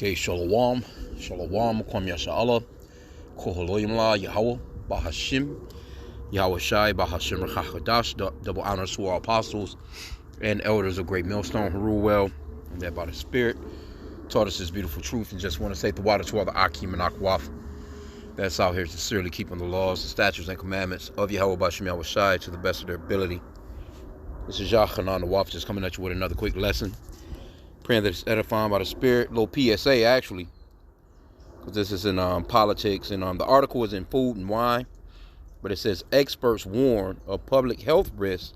Okay, Shalom, Shalom, Kwam Yasha'Allah, Koholoyim La, Yahweh, Bahashim, Yahweh Shai, Bahashim Rachachadash, double honors to our apostles and elders of Great Millstone who rule well, and that by the Spirit taught us this beautiful truth. And just want to say the water to all the H.I.M and Akwaf that's out here sincerely keeping the laws, the statutes, and commandments of Yahweh Bahashim Yahweh Shai to the best of their ability. This is Yachanan the Waf just coming at you with another quick lesson. Praying that it's edifying by the Spirit. Little PSA, actually, because this is in politics, and the article is in Food and Wine, but it says experts warn of public health risks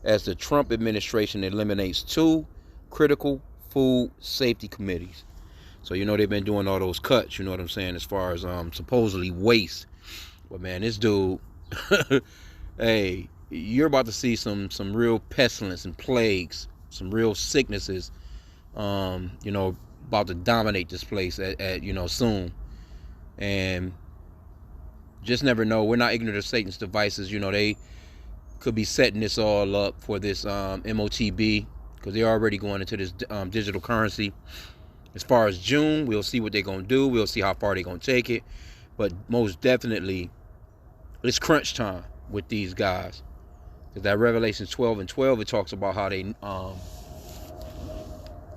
as the Trump administration eliminates 2 critical food safety committees. So they've been doing all those cuts, you know what I'm saying, as far as supposedly waste. But man, this dude, hey, you're about to see some real pestilence and plagues, some real sicknesses about to dominate this place at soon. And just never know. We're not ignorant of Satan's devices. They could be setting this all up for this MOTB, because they're already going into this digital currency. As far as June, we'll see what they're going to do. We'll see how far they're going to take it. But most definitely, it's crunch time with these guys. Because that Revelation 12:12, it talks about how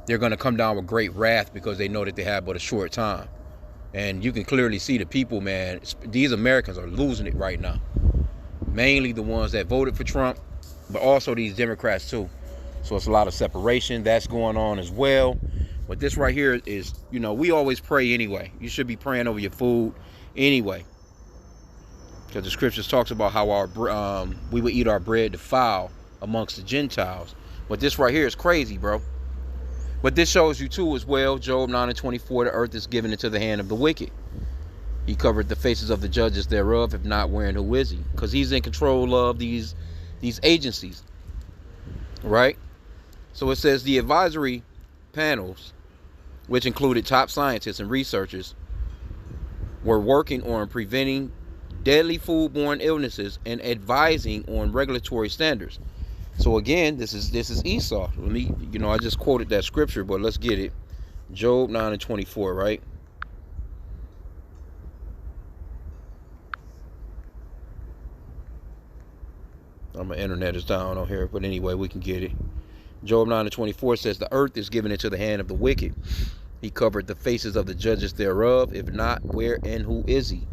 they're going to come down with great wrath because they know that they have but a short time. And you can clearly see the people, man. These Americans are losing it right now. Mainly the ones that voted for Trump, but also these Democrats too. So it's a lot of separation that's going on as well. But this right here is, we always pray anyway. You should be praying over your food anyway, because the scriptures talks about how we would eat our bread defiled amongst the Gentiles. But this right here is crazy, bro. But this shows you too as well, Job 9:24, the earth is given into the hand of the wicked. He covered the faces of the judges thereof, if not wherein who is he? Because he's in control of these agencies, right? So it says the advisory panels, which included top scientists and researchers, were working on preventing deadly foodborne illnesses and advising on regulatory standards. So again, this is Esau. Let me, I just quoted that scripture, but let's get it. Job 9:24, right? My internet is down on here, but anyway, we can get it. Job 9:24 says, the earth is given into the hand of the wicked. He covered the faces of the judges thereof. If not, where and who is he?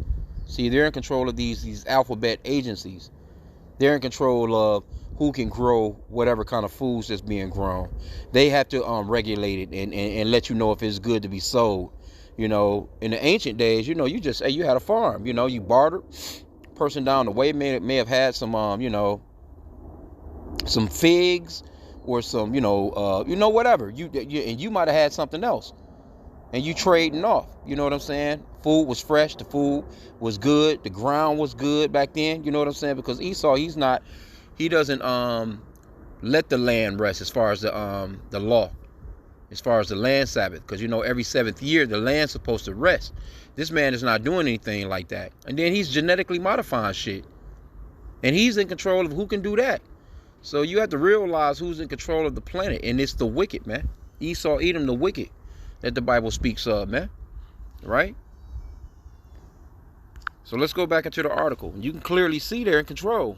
See, they're in control of these alphabet agencies. They're in control of who can grow whatever kind of foods that's being grown. They have to regulate it and let you know if it's good to be sold. In the ancient days, you just say you had a farm. You bartered. Person down the way may have had some some figs or some whatever. You might have had something else, and you trading off. You know what I'm saying? Food was fresh. The food was good. The ground was good back then. You know what I'm saying? Because Esau, he doesn't let the land rest as far as the law, as far as the land Sabbath. Because every 7th year the land's supposed to rest. This man is not doing anything like that. And then he's genetically modifying shit, and he's in control of who can do that. So you have to realize who's in control of the planet, and it's the wicked, man. Esau, Edom, the wicked that the Bible speaks of, man. Right? So let's go back into the article. You can clearly see they're in control.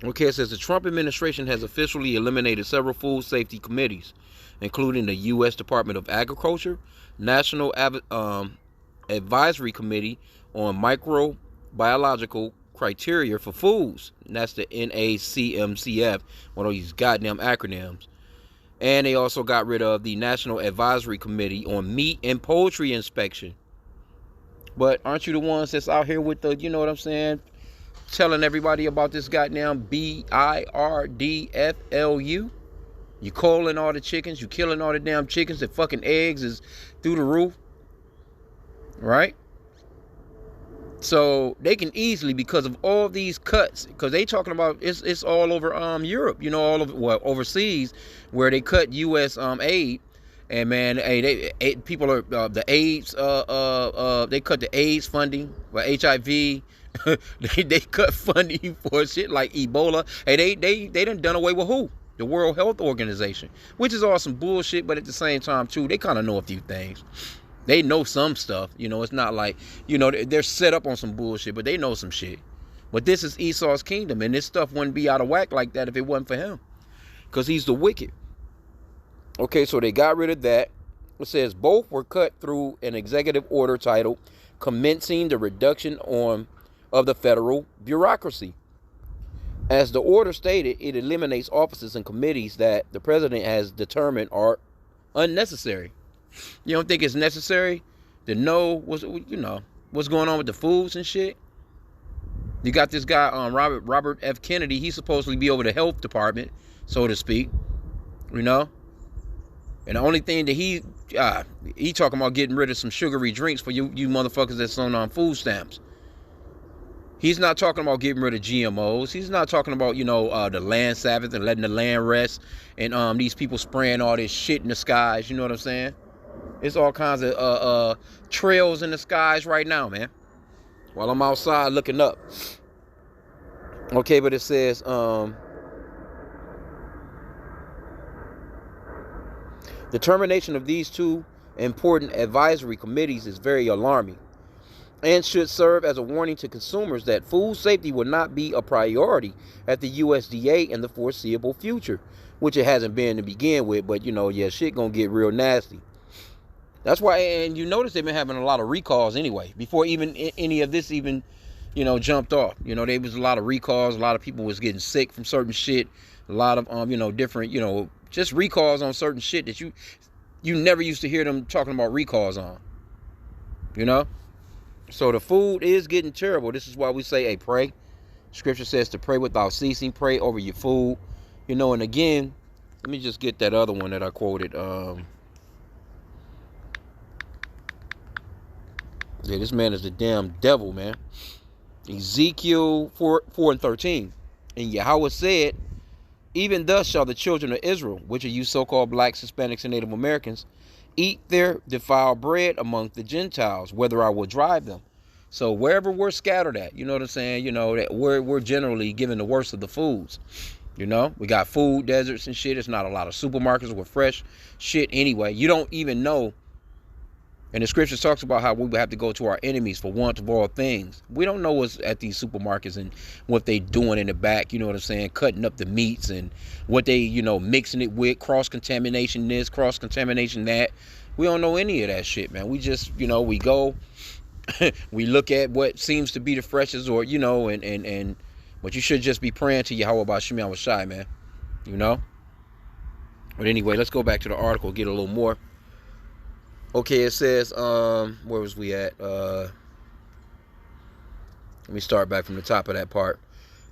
Okay, it says the Trump administration has officially eliminated several food safety committees, including the U.S. Department of Agriculture, National Advisory Committee on Microbiological Criteria for Foods. And that's the NACMCF, one of these goddamn acronyms. And they also got rid of the National Advisory Committee on Meat and Poultry Inspection. But aren't you the ones that's out here with the, you know what I'm saying, telling everybody about this goddamn BIRDFLU? You calling all the chickens, you killing all the damn chickens, the fucking eggs is through the roof, right? So they can easily, because of all these cuts, because they talking about it's all over Europe, all of overseas, where they cut U.S. Aid. And man, hey, people are the AIDS. They cut the AIDS funding for HIV. they cut funding for shit like Ebola. Hey, they done away with who? the World Health Organization, which is all some bullshit, but at the same time, too, they kind of know a few things. They know some stuff. It's not like, they're set up on some bullshit, but they know some shit. But this is Esau's kingdom, and this stuff wouldn't be out of whack like that if it wasn't for him, because he's the wicked. Okay, so they got rid of that. It says both were cut through an executive order titled commencing the reduction of the federal bureaucracy. As the order stated, it eliminates offices and committees that the president has determined are unnecessary. You don't think it's necessary to know what's going on with the foods and shit? You got this guy, Robert F. Kennedy. He's supposedly be over the health department, so to speak. And the only thing that he talking about getting rid of some sugary drinks for you motherfuckers that's on food stamps. He's not talking about getting rid of GMOs. He's not talking about, the land Sabbath and letting the land rest and these people spraying all this shit in the skies. You know what I'm saying? It's all kinds of trails in the skies right now, man. While I'm outside looking up. Okay, but it says, the termination of these two important advisory committees is very alarming and should serve as a warning to consumers that food safety will not be a priority at the USDA in the foreseeable future, which it hasn't been to begin with, but shit gonna get real nasty. That's why, and you notice they've been having a lot of recalls anyway, before even any of this even, jumped off. There was a lot of recalls, a lot of people was getting sick from certain shit, a lot of, different, just recalls on certain shit that you never used to hear them talking about recalls on, So the food is getting terrible. This is why we say, hey, pray. Scripture says to pray without ceasing, pray over your food, and again, let me just get that other one that I quoted, yeah, this man is the damn devil, man. Ezekiel 4:13. And Yahweh said, even thus shall the children of Israel, which are you so-called blacks, Hispanics, and Native Americans, eat their defiled bread among the Gentiles, whether I will drive them. So wherever we're scattered at, you know what I'm saying? That we're generally given the worst of the foods. We got food deserts and shit. It's not a lot of supermarkets with fresh shit anyway. You don't even know. And the scripture talks about how we would have to go to our enemies for want of all things. We don't know what's at these supermarkets and what they doing in the back, you know what I'm saying, cutting up the meats and what they, mixing it with, cross-contamination this, cross-contamination that. We don't know any of that shit, man. We just, we go, we look at what seems to be the freshest or, but you should just be praying to Yahweh about H.I.M, man, But anyway, let's go back to the article, get a little more. Okay, it says, where was we at? Let me start back from the top of that part.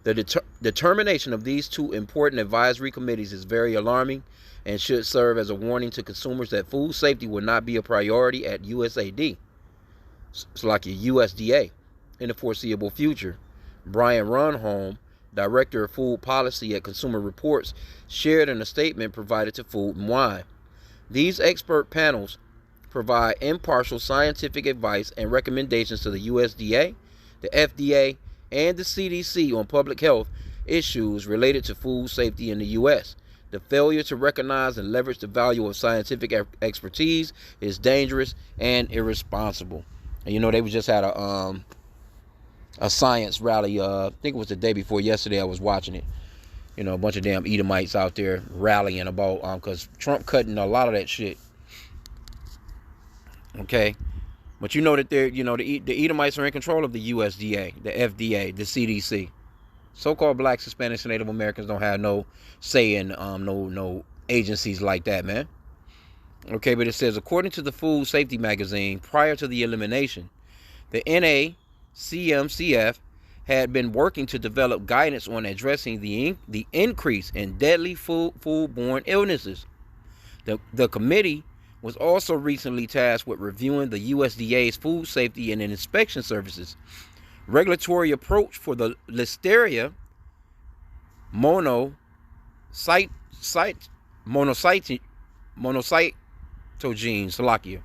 The determination of these two important advisory committees is very alarming and should serve as a warning to consumers that food safety will not be a priority at USAID. It's like a USDA in the foreseeable future. Brian Runholm, Director of Food Policy at Consumer Reports, shared in a statement provided to Food and Wine. These expert panels provide impartial scientific advice and recommendations to the USDA, the FDA, and the CDC on public health issues related to food safety in the U.S. The failure to recognize and leverage the value of scientific expertise is dangerous and irresponsible. And they just had a science rally. I think it was the day before yesterday. I was watching it. A bunch of damn Edomites out there rallying about because Trump cutting a lot of that shit. Okay, but that they're, the Edomites are in control of the USDA, the FDA, the CDC. So-called blacks, Hispanics, and Native Americans don't have no say in no agencies like that, man. Okay, but it says, according to the Food Safety magazine, prior to the elimination, the NACMCF had been working to develop guidance on addressing the increase in deadly foodborne illnesses. The committee was also recently tasked with reviewing the USDA's food safety and inspection services, regulatory approach for the Listeria monocytogenes,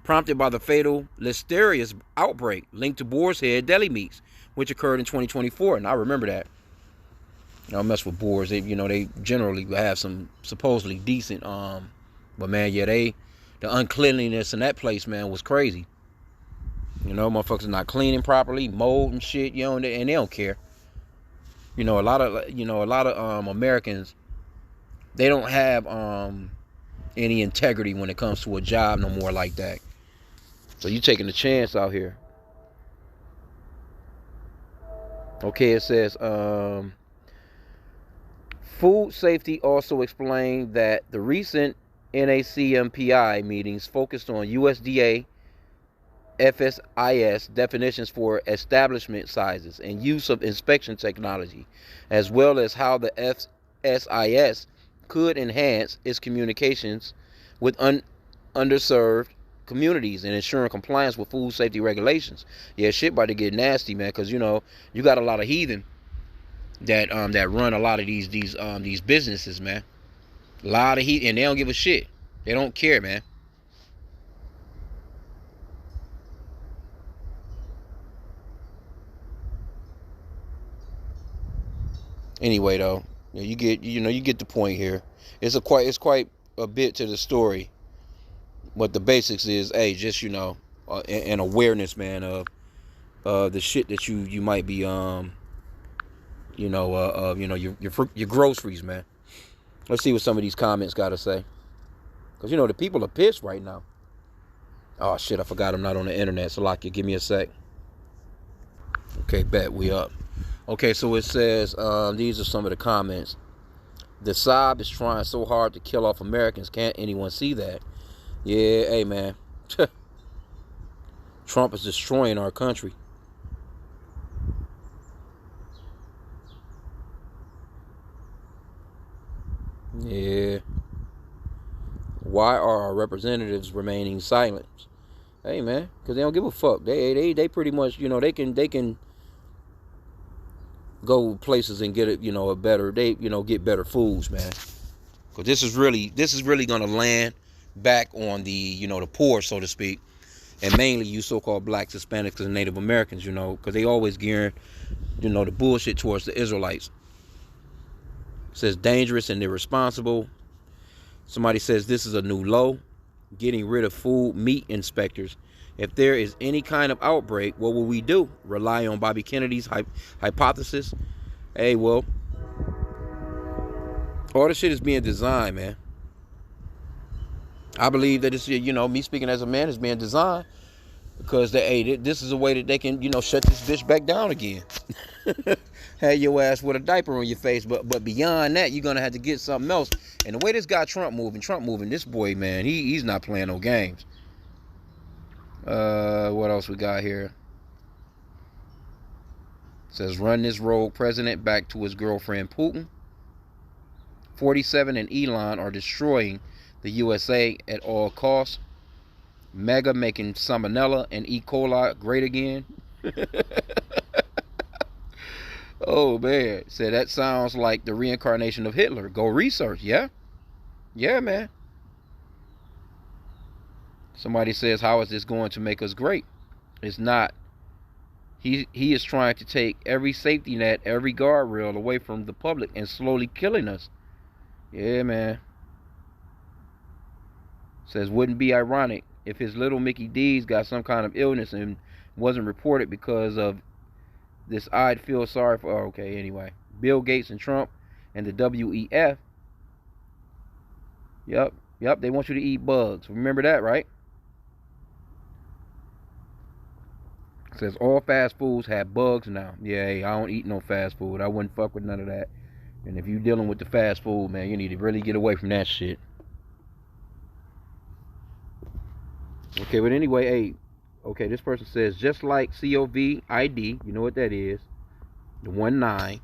prompted by the fatal Listeria outbreak linked to boar's head deli meats, which occurred in 2024, and I remember that. I don't mess with boards. They generally have some supposedly decent. But man, yeah, the uncleanliness in that place, man, was crazy. Motherfuckers not cleaning properly, mold and shit. And they don't care. A lot of Americans, they don't have any integrity when it comes to a job no more like that. So you taking a chance out here. Okay, it says food safety also explained that the recent NACMPI meetings focused on USDA FSIS definitions for establishment sizes and use of inspection technology, as well as how the FSIS could enhance its communications with underserved communities and ensuring compliance with food safety regulations. Yeah, shit about to get nasty, man, because you got a lot of heathen that run a lot of these businesses, man. A lot of heat, and they don't give a shit. They don't care, man. Anyway, though, you get the point here. It's quite a bit to the story, but the basics is, hey, just an awareness, man, of the shit that you might be your groceries, man. Let's see what some of these comments got to say, because the people are pissed right now. Oh shit, I forgot I'm not on the internet. So like, give me a sec. Okay, bet we up. Okay, so it says these are some of the comments. The Saab is trying so hard to kill off Americans. Can't anyone see that? Yeah, hey man. Trump is destroying our country. Yeah. Why are our representatives remaining silent? Hey man, because they don't give a fuck. They pretty much they can go places and get a better get better foods, man. Because this is really gonna land back on the poor, so to speak, and mainly you so-called blacks, Hispanics, and Native Americans, because they always gearing the bullshit towards the Israelites. It says dangerous and irresponsible. Somebody says this is a new low. Getting rid of food meat inspectors. If there is any kind of outbreak, what will we do? Rely on Bobby Kennedy's hypothesis? Hey, well, all this shit is being designed, man. I believe that it's, me speaking as a man, is being designed because this is a way that they can, shut this bitch back down again. Have your ass with a diaper on your face, but beyond that, you're gonna have to get something else. And the way this guy Trump moving, this boy, man, he's not playing no games. What else we got here? It says run this rogue president back to his girlfriend Putin. 47 and Elon are destroying the USA at all costs. Mega making salmonella and E. coli great again. Oh man, said that sounds like the reincarnation of Hitler. Go research, yeah, yeah, man. Somebody says, how is this going to make us great? It's not. He is trying to take every safety net, every guardrail away from the public and slowly killing us. Yeah, man. Says, wouldn't be ironic if his little Mickey D's got some kind of illness and wasn't reported because of this. I'd feel sorry for. Oh, okay, anyway. Bill Gates and Trump and the WEF. Yep, they want you to eat bugs. Remember that, right? It says all fast foods have bugs now. Yeah, hey, I don't eat no fast food. I wouldn't fuck with none of that. And if you dealing with the fast food, man, you need to really get away from that shit. Okay, but anyway, hey, okay, this person says just like COVID, you know what that is, the 1-9,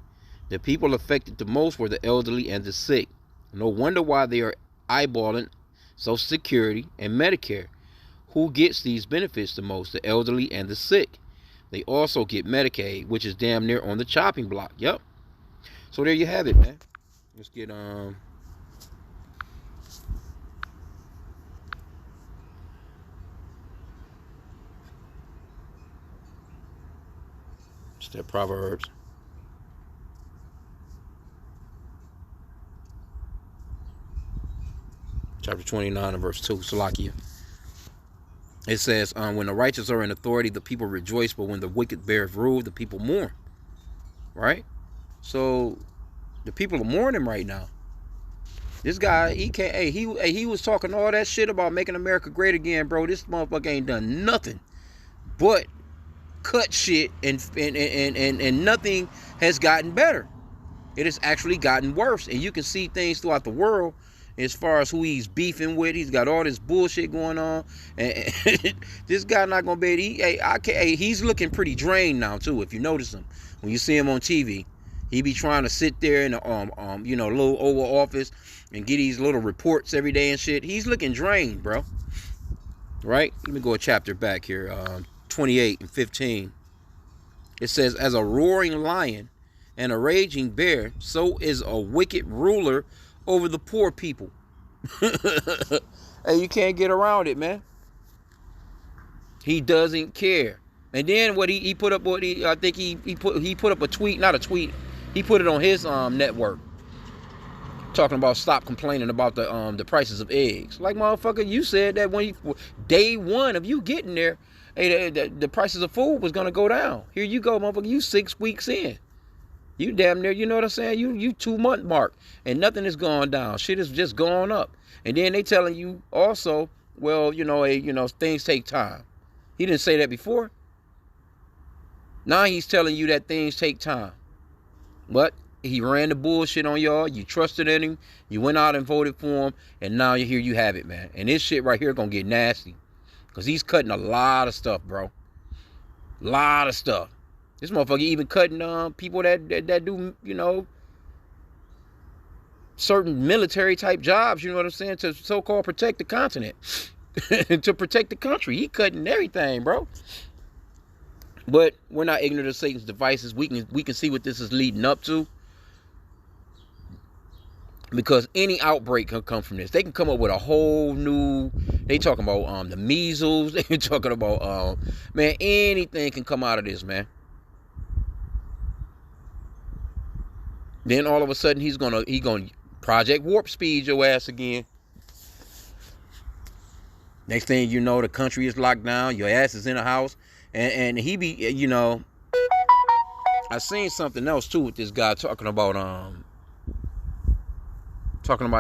the people affected the most were the elderly and the sick. No wonder why they are eyeballing Social Security and Medicare. Who gets these benefits the most? The elderly and the sick. They also get Medicaid, which is damn near on the chopping block. Yep. So there you have it, man. Let's get it's that Proverbs. Chapter 29 and verse 2, Salakia. It says, when the righteous are in authority, the people rejoice, but when the wicked bears rule, the people mourn. Right? So the people are mourning right now. This guy, he can't. Hey, he was talking all that shit about making America great again, bro. This motherfucker ain't done nothing but cut shit, and nothing has gotten better. It has actually gotten worse, and you can see things throughout the world as far as who he's beefing with. He's got all this bullshit going on, and this guy not gonna be. He's looking pretty drained now too. If you notice him when you see him on TV, he be trying to sit there in the little Oval Office and get these little reports every day and shit. He's looking drained, bro. Right? Let me go a chapter back here. 28 and 15. It says, as a roaring lion and a raging bear, so is a wicked ruler over the poor people. Hey, you can't get around it, man. He doesn't care. And then what he put up, I think he put up a tweet, not a tweet. He put it on his network, talking about stop complaining about the prices of eggs. Like, motherfucker, you said that when day one of you getting there, hey, the prices of food was gonna go down. Here you go, motherfucker. You 6 weeks in. You damn near, you know what I'm saying? You 2 month mark, and nothing is going down. Shit is just going up. And then they telling you also, well, things take time. He didn't say that before. Now he's telling you that things take time. But he ran the bullshit on y'all. You trusted in him. You went out and voted for him, and now here you have it, man. And this shit right here gonna get nasty, because he's cutting a lot of stuff, bro. Lot of stuff. This motherfucker even cutting people that do, certain military type jobs, you know what I'm saying, to so-called protect the continent. To protect the country. He cutting everything, bro. But we're not ignorant of Satan's devices. We can see what this is leading up to. Because any outbreak can come from this. They can come up with a whole new. They talking about the measles. They talking about man, anything can come out of this, man. Then all of a sudden he gonna Project Warp Speed your ass again. Next thing you know, the country is locked down. Your ass is in a house, and he be I seen something else too with this guy talking about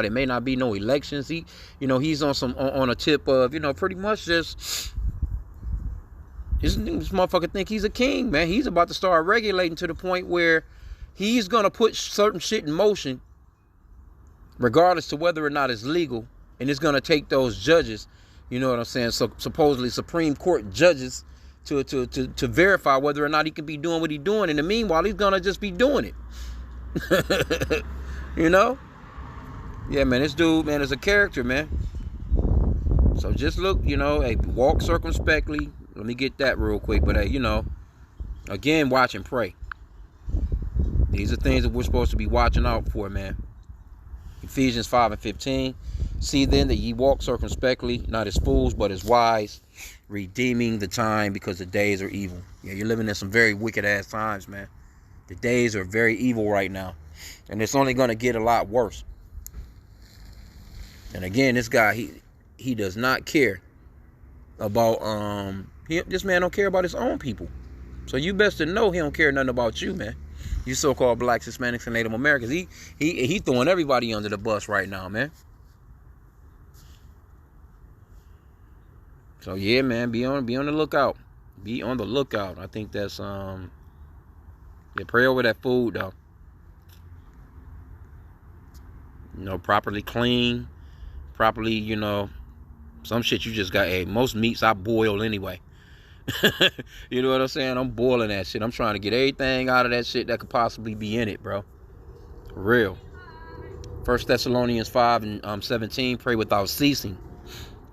it may not be no elections. He's on a tip of pretty much just this motherfucker think he's a king, man. He's about to start regulating to the point where he's gonna put certain shit in motion, regardless to whether or not it's legal, and it's gonna take those judges, you know what I'm saying, so supposedly Supreme Court judges to verify whether or not he can be doing what he's doing. In the meanwhile, he's gonna just be doing it. Yeah, man, this dude, man, is a character, man. So just look, hey, walk circumspectly. Let me get that real quick. But, hey, again, watch and pray. These are things that we're supposed to be watching out for, man. Ephesians 5 and 15. See then that ye walk circumspectly, not as fools, but as wise, redeeming the time, because the days are evil. Yeah, you're living in some very wicked ass times, man. The days are very evil right now. And it's only going to get a lot worse. And again, this guy, he does not care about, this man don't care about his own people. So you best to know he don't care nothing about you, man. You so-called blacks, Hispanics, and Native Americans. He throwing everybody under the bus right now, man. So yeah, man, be on the lookout. Be on the lookout. I think that's pray over that food though. Properly clean. Properly, some shit you just got. Hey, most meats I boil anyway. You know what I'm saying? I'm boiling that shit. I'm trying to get everything out of that shit that could possibly be in it, bro. For real. 1 Thessalonians 5 and 17, pray without ceasing.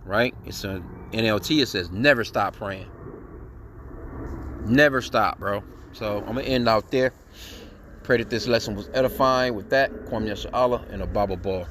Right? It's a NLT. It says never stop praying. Never stop, bro. So I'm gonna end out there. Pray that this lesson was edifying. With that, Kwame Yasha Allah and a Baba Ball.